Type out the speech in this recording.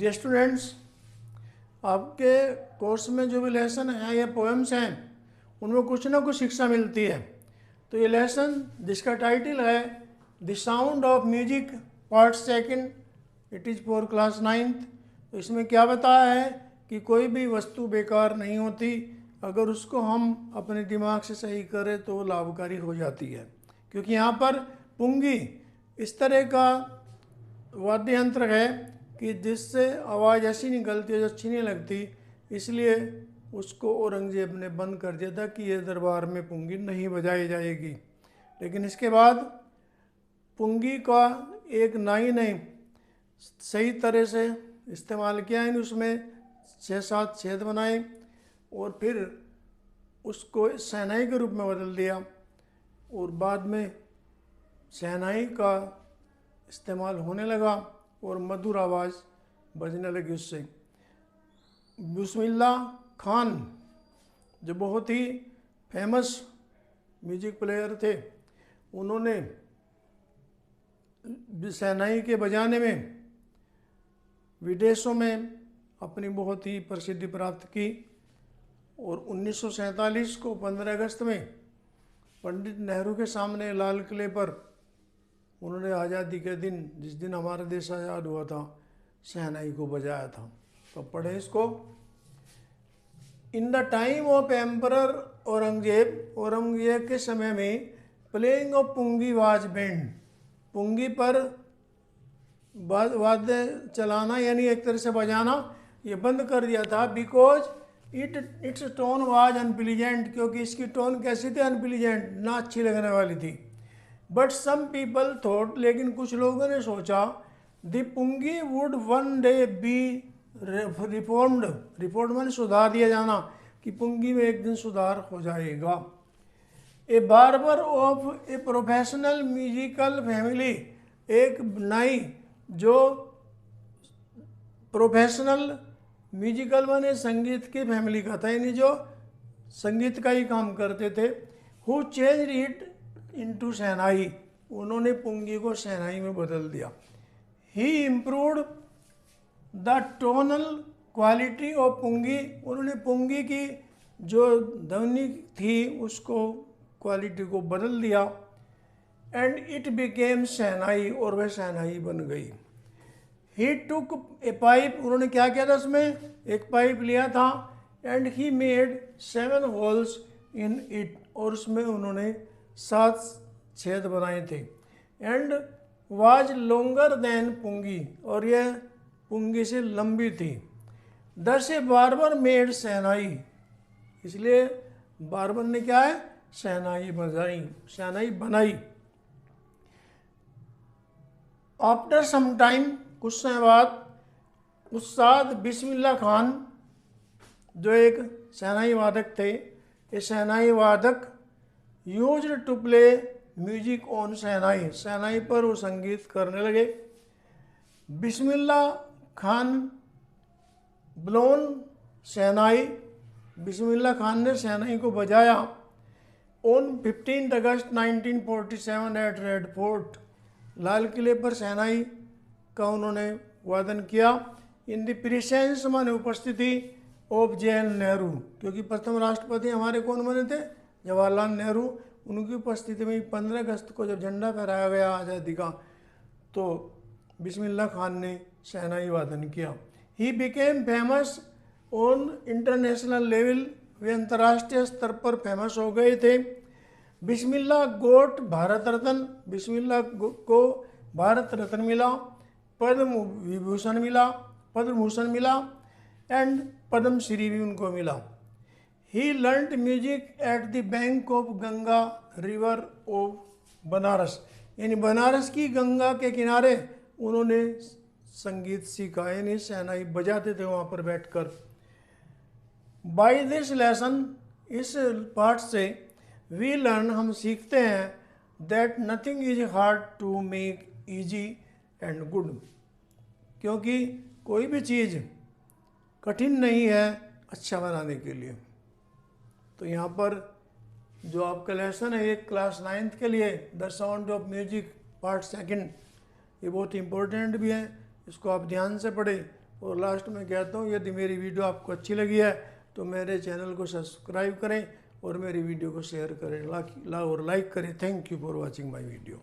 Dear students, आपके course में जो भी लेसन हैं या पोएम्स हैं उनमें कुछ ना कुछ शिक्षा मिलती है। तो ये लेसन जिसका टाइटल है the sound of music part second, it is for class 9th। तो इसमें क्या बताया है कि कोई भी वस्तु बेकार नहीं होती, अगर उसको हम अपने दिमाग से सही करें तो वो लाभकारी हो जाती है। क्योंकि यहाँ पर पुंगी इस तरह का वाद्य यंत्र है कि जिससे आवाज़ ऐसी निकलती है जो अच्छी नहीं लगती, इसलिए उसको औरंगजेब ने बंद कर दिया था कि ये दरबार में पुंगी नहीं बजाई जाएगी। लेकिन इसके बाद पुंगी का एक नाई ने सही तरह से इस्तेमाल किया, इन उसमें 6-7 छेद बनाए और फिर उसको शहनाई के रूप में बदल दिया और बाद में शहनाई का इस्तेमाल होने लगा और मधुर आवाज़ बजने लगी उससे। बिस्मिल्लाह खान जो बहुत ही फेमस म्यूजिक प्लेयर थे, उन्होंने शहनाई के बजाने में विदेशों में अपनी बहुत ही प्रसिद्धि प्राप्त की और 1947 को 15 अगस्त में पंडित नेहरू के सामने लाल किले पर उन्होंने आज़ादी के दिन, जिस दिन हमारा देश आज़ाद हुआ था, शहनाई को बजाया था। तो पढ़े इसको। In the time of emperor Aurangzeb के समय में प्लेइंग ऑफ पुंगी वाज बैंड, पुंगी पर वाद्य चलाना यानी एक तरह से बजाना ये बंद कर दिया था। Because it's tone was unpleasant, क्योंकि इसकी टोन कैसी थी? अनप्लीजेंट, ना अच्छी लगने वाली थी। बट सम पीपल थॉट, लेकिन कुछ लोगों ने सोचा, the pungi would one day be reformed, reform मैंने सुधार दिया जाना, कि पुंगी में एक दिन सुधार हो जाएगा। A barber of a professional musical family, एक नाई जो प्रोफेशनल म्यूजिकल माने संगीत की फैमिली का था, यानी जो संगीत का ही काम करते थे, who change it into shehnai, उन्होंने पुंगी को शहनाई में बदल दिया। He improved the tonal quality of pungi, उन्होंने पुंगी की जो ध्वनि थी उसको क्वालिटी को बदल दिया। एंड इट बिकेम शहनाई, और वह शहनाई बन गई। ही टुक ए पाइप, उन्होंने क्या किया था उसमें? एक पाइप लिया था। And he made 7 holes in it, और उसमें उन्होंने 7 छेद बनाए थे। एंड वाज लॉन्गर देन पुंगी, और यह पुंगी से लंबी थी। दस ए बार्बर मेड शहनाई, इसलिए बार्बर ने क्या है? शहनाई बजाई, शहनाई बनाई। आफ्टर सम टाइम, कुछ समय बाद उस्ताद बिस्मिल्लाह खान जो एक शहनाई वादक थे, ये शहनाई वादक used to play music on shehnai, शहनाई पर वो संगीत करने लगे। बिस्मिल्लाह खान ब्लोन शहनाई, बिस्मिल्लाह खान ने शहनाई को बजाया। On 15 August 1947 at Red Fort, लाल किले पर शहनाई का उन्होंने वादन किया। इन द प्रेजेंस माने उपस्थिति ऑफ जवाहरलाल नेहरू, क्योंकि प्रथम राष्ट्रपति हमारे कौन बने थे? जवाहरलाल नेहरू। उनकी उपस्थिति में 15 अगस्त को जब झंडा फहराया गया आज़ादी का, तो बिस्मिल्लाह खान ने शहनाई वादन किया। He became famous on international level, वे अंतर्राष्ट्रीय स्तर पर फेमस हो गए थे। बिस्मिल्लाह गोट भारत रत्न, बिस्मिल्लाह को भारत रत्न मिला, पद्म भूषण मिला एंड पद्म श्री भी उनको मिला। He learned music at the bank of Ganga river of Banaras, यानी बनारस की गंगा के किनारे उन्होंने संगीत सीखा, यानी शहनाई बजाते थे वहाँ पर बैठकर। बाय दिस लेसन, इस पाठ से वी लर्न, हम सीखते हैं, that nothing is hard to make easy and good, क्योंकि कोई भी चीज़ कठिन नहीं है अच्छा बनाने के लिए। तो यहाँ पर जो आपका लेसन है ये क्लास 9th के लिए, the sound of music part second, ये बहुत इम्पोर्टेंट भी है, इसको आप ध्यान से पढ़ें और लास्ट में कहता हूँ, यदि मेरी वीडियो आपको अच्छी लगी है तो मेरे चैनल को सब्सक्राइब करें और मेरी वीडियो को शेयर करें और लाइक करें। Thank you for watching my video.